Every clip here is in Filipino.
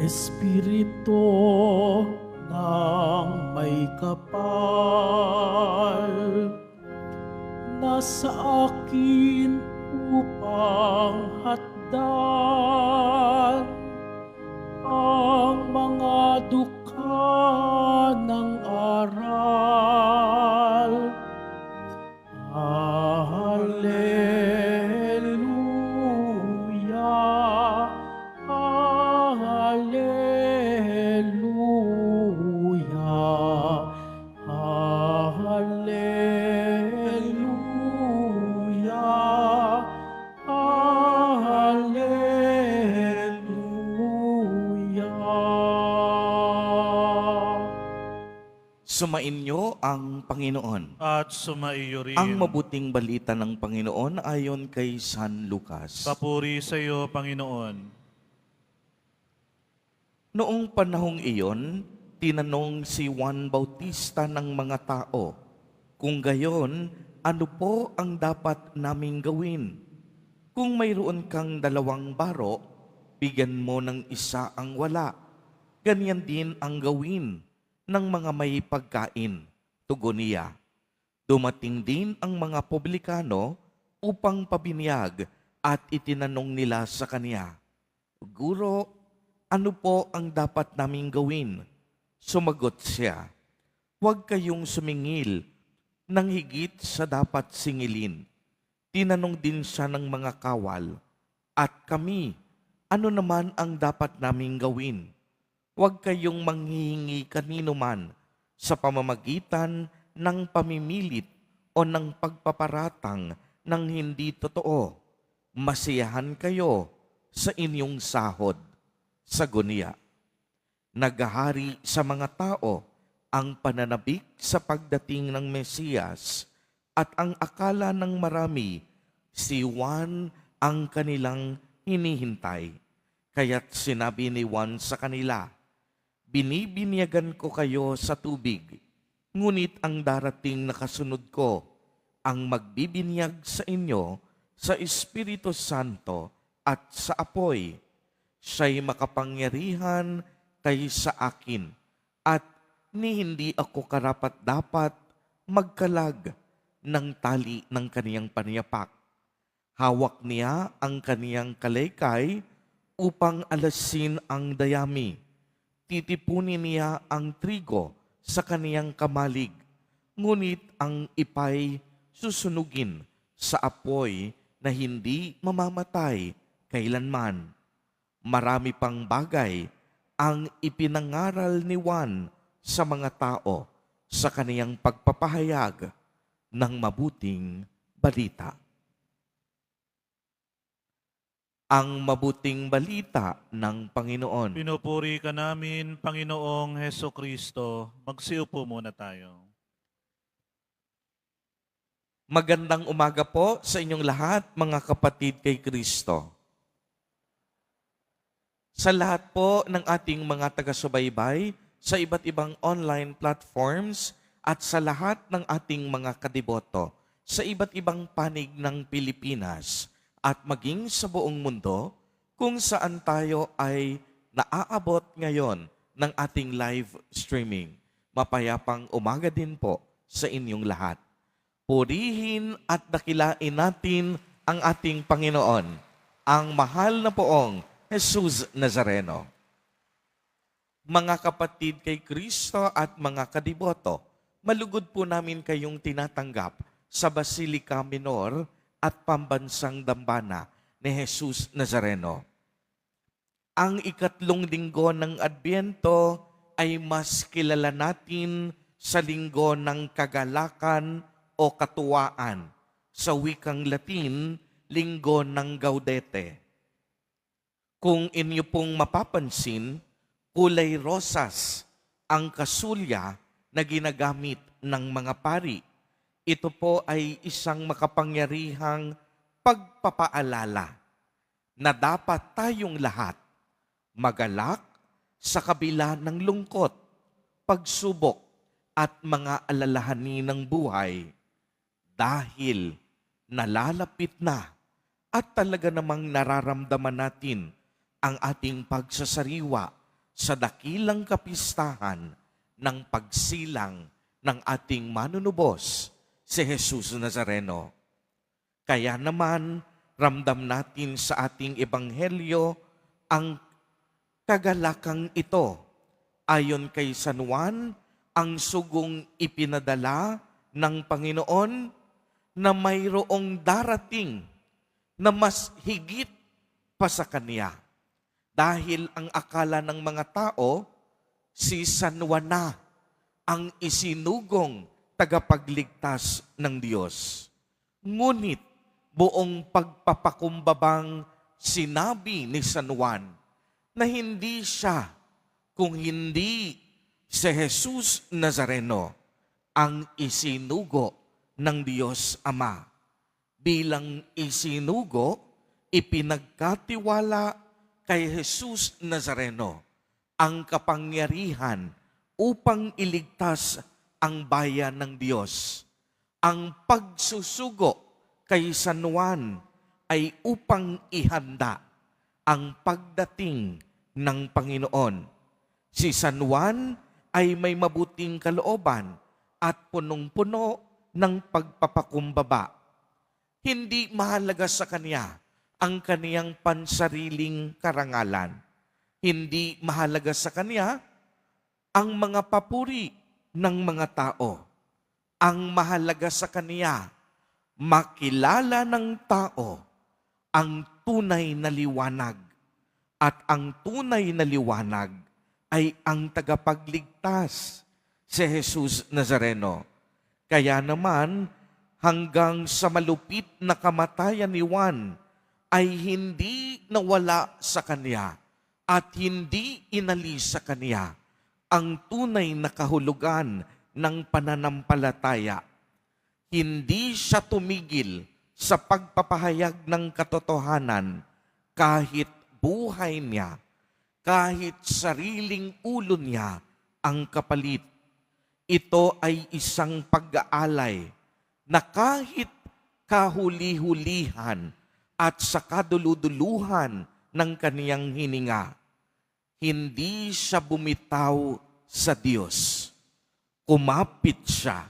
Espiritu ng may kapal, nasa akin upang hatdan ang mga dukha ng aral. Hallelujah, Hallelujah, Hallelujah, Hallelujah. Sumainyo ang Panginoon. At sumaiyo rin. Ang mabuting balita ng Panginoon ayon kay San Lucas. Papuri sa iyo, Panginoon. Noong panahong iyon, tinanong si Juan Bautista ng mga tao, "Kung gayon, ano po ang dapat naming gawin? Kung mayroon kang 2 baro, bigyan mo ng isa ang wala. Ganyan din ang gawin ng mga may pagkain." Tugon niya. Dumating din ang mga publikano upang pabinyag at itinanong nila sa kanya, "Guro, ano po ang dapat naming gawin?" Sumagot siya, "Huwag kayong sumingil ng higit sa dapat singilin." Tinanong din siya ng mga kawal, "At kami, ano naman ang dapat naming gawin?" Huwag kayong manghihingi kanino man sa pamamagitan ng pamimilit o ng pagpaparatang ng hindi totoo. Masiyahan kayo sa inyong sahod. Sagot niya, "Naghahari sa mga tao ang pananabik sa pagdating ng Mesiyas at ang akala ng marami si Juan ang kanilang hinihintay. Kaya't sinabi ni Juan sa kanila, Binibinyagan ko kayo sa tubig, ngunit ang darating na kasunod ko, ang magbibinyag sa inyo sa Espiritu Santo at sa apoy. Siya'y makapangyarihan kaysa akin, at ni hindi ako karapat-dapat magkalag ng tali ng kaniyang paniyapak. Hawak niya ang kaniyang kalaykay upang alasin ang dayami. Titipunin niya ang trigo sa kaniyang kamalig, ngunit ang ipay susunugin sa apoy na hindi mamamatay kailanman. Marami pang bagay ang ipinangaral ni Juan sa mga tao sa kaniyang pagpapahayag ng mabuting balita. Ang mabuting balita ng Panginoon. Pinupuri ka namin, Panginoong Heso Kristo. Magsiupo muna tayo. Magandang umaga po sa inyong lahat, mga kapatid kay Kristo. Sa lahat po ng ating mga taga-subaybay sa iba't ibang online platforms at sa lahat ng ating mga kadiboto sa iba't ibang panig ng Pilipinas at maging sa buong mundo kung saan tayo ay naaabot ngayon ng ating live streaming. Mapayapang umaga din po sa inyong lahat. Purihin at dakilain natin ang ating Panginoon, ang mahal na poong Jesus Nazareno. Mga kapatid kay Kristo at mga kadiboto, malugod po namin kayong tinatanggap sa Basilica Minor at Pambansang Dambana ni Jesus Nazareno. Ang 3 linggo ng Adbyento ay mas kilala natin sa linggo ng kagalakan o katuwaan. Sa wikang Latin, linggo ng Gaudete. Kung inyo pong mapapansin, kulay rosas ang kasulya na ginagamit ng mga pari. Ito po ay isang makapangyarihang pagpapaalala na dapat tayong lahat magalak sa kabila ng lungkot, pagsubok at mga alalahanin ng buhay dahil nalalapit na at talaga namang nararamdaman natin ang ating pagsasariwa sa dakilang kapistahan ng pagsilang ng ating manunubos, si Jesus Nazareno. Kaya naman, ramdam natin sa ating ebanghelyo ang kagalakang ito. Ayon kay San Juan, ang sugong ipinadala ng Panginoon na mayroong darating na mas higit pa sa Kanya. Dahil ang akala ng mga tao, si San Juan na ang isinugong tagapagligtas ng Diyos. Ngunit buong pagpapakumbabang sinabi ni San Juan na hindi siya, kung hindi si Jesus Nazareno ang isinugo ng Diyos Ama. Bilang isinugo, ipinagkatiwala kay Jesus Nazareno ang kapangyarihan upang iligtas ang bayan ng Diyos. Ang pagsusugo kay San Juan ay upang ihanda ang pagdating ng Panginoon. Si San Juan ay may mabuting kalooban at punong-puno ng pagpapakumbaba. Hindi mahalaga sa kanya ang kaniyang pansariling karangalan. Hindi mahalaga sa kanya ang mga papuri ng mga tao. Ang mahalaga sa kaniya, makilala ng tao ang tunay na liwanag. At ang tunay na liwanag ay ang tagapagligtas, si Jesus Nazareno. Kaya naman, hanggang sa malupit na kamatayan ni Juan, ay hindi nawala sa kanya at hindi inalis sa kanya ang tunay na kahulugan ng pananampalataya. Hindi siya tumigil sa pagpapahayag ng katotohanan kahit buhay niya, kahit sariling ulo niya ang kapalit. Ito ay isang pag-aalay na kahit kahuli-hulihan at sa kaduluduluhan ng kaniyang hininga, hindi siya bumitaw sa Diyos. Kumapit siya.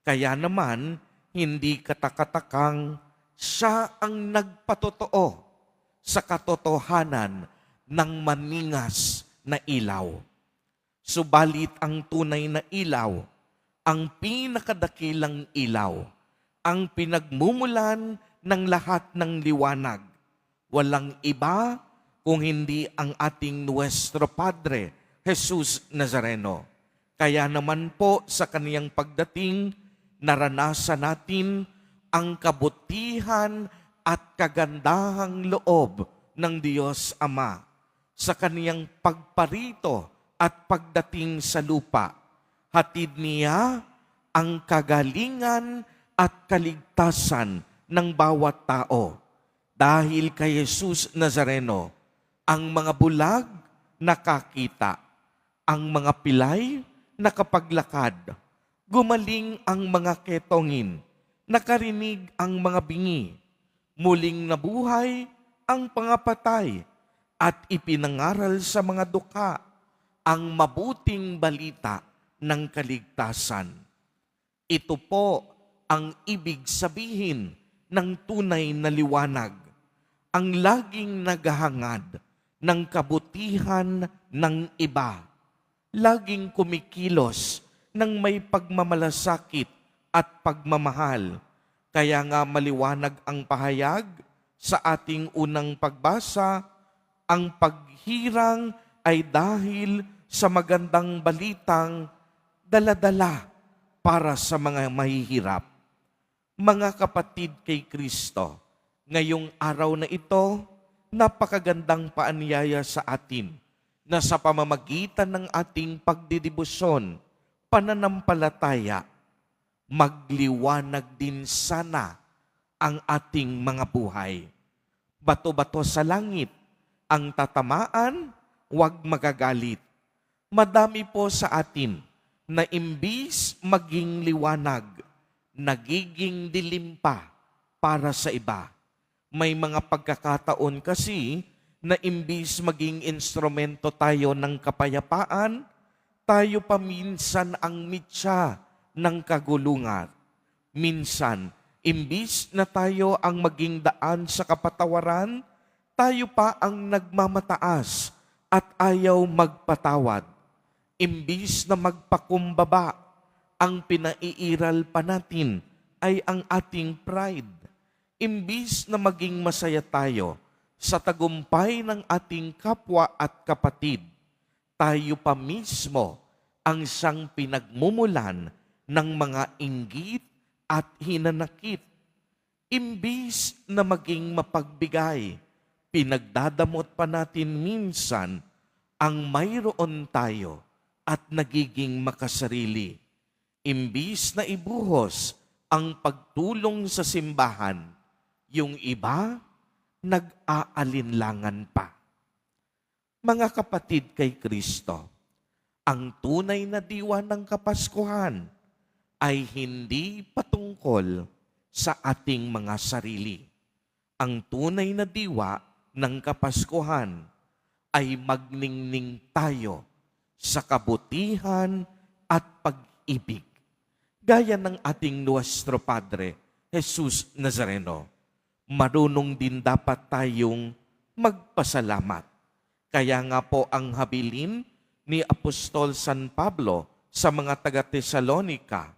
Kaya naman, hindi katakatakang siya ang nagpatotoo sa katotohanan ng maningas na ilaw. Subalit ang tunay na ilaw, ang pinakadakilang ilaw, ang pinagmumulan ng lahat ng liwanag, walang iba kung hindi ang ating Nuestro Padre, Jesus Nazareno. Kaya naman po sa kaniyang pagdating, naranasan natin ang kabutihan at kagandahang loob ng Diyos Ama sa kaniyang pagparito at pagdating sa lupa. Hatid niya ang kagalingan at kaligtasan ng bawat tao. Dahil kay Jesus Nazareno, ang mga bulag nakakita, ang mga pilay nakapaglakad, gumaling ang mga ketongin, nakarinig ang mga bingi, muling nabuhay ang pangapatay, at ipinangaral sa mga dukha ang mabuting balita ng kaligtasan. Ito po ang ibig sabihin ng tunay na liwanag, ang laging naghahangad ng kabutihan ng iba, laging kumikilos ng may pagmamalasakit at pagmamahal. Kaya nga maliwanag ang pahayag sa ating unang pagbasa, ang paghirang ay dahil sa magandang balitang dala-dala para sa mga mahihirap. Mga kapatid kay Kristo, ngayong araw na ito, napakagandang paanyaya sa atin na sa pamamagitan ng ating pagdidibusyon, pananampalataya, magliwanag din sana ang ating mga buhay. Bato-bato sa langit ang tatamaan, huwag magagalit. Madami po sa atin na imbis maging liwanag, nagiging dilim pa para sa iba. May mga pagkakataon kasi na imbis maging instrumento tayo ng kapayapaan, tayo pa minsan ang mitya ng kagulungan. Minsan, imbis na tayo ang maging daan sa kapatawaran, tayo pa ang nagmamataas at ayaw magpatawad. Imbis na magpakumbaba, ang pinaiiral pa natin ay ang ating pride. Imbis na maging masaya tayo sa tagumpay ng ating kapwa at kapatid, tayo pa mismo ang siyang pinagmumulan ng mga inggit at hinanakit. Imbis na maging mapagbigay, pinagdadamot pa natin minsan ang mayroon tayo at nagiging makasarili. Imbis na ibuhos ang pagtulong sa simbahan, yung iba nag-aalinlangan pa. Mga kapatid kay Kristo, ang tunay na diwa ng Kapaskuhan ay hindi patungkol sa ating mga sarili. Ang tunay na diwa ng Kapaskuhan ay magningning tayo sa kabutihan at pag-ibig. Gaya ng ating Nuestro Padre, Jesus Nazareno, marunong din dapat tayong magpasalamat. Kaya nga po ang habilin ni Apostol San Pablo sa mga taga-Tesalonika,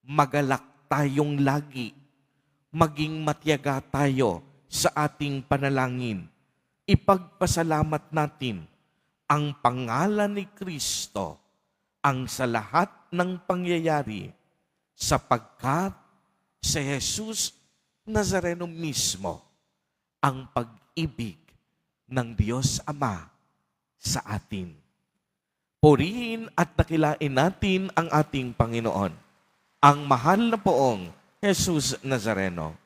magalak tayong lagi, maging matyaga tayo sa ating panalangin. Ipagpasalamat natin ang pangalan ni Kristo ang sa lahat ng pangyayari sapagkat si Jesus Nazareno mismo ang pag-ibig ng Diyos Ama sa atin. Purihin at dakilain natin ang ating Panginoon, ang mahal na poong Jesus Nazareno.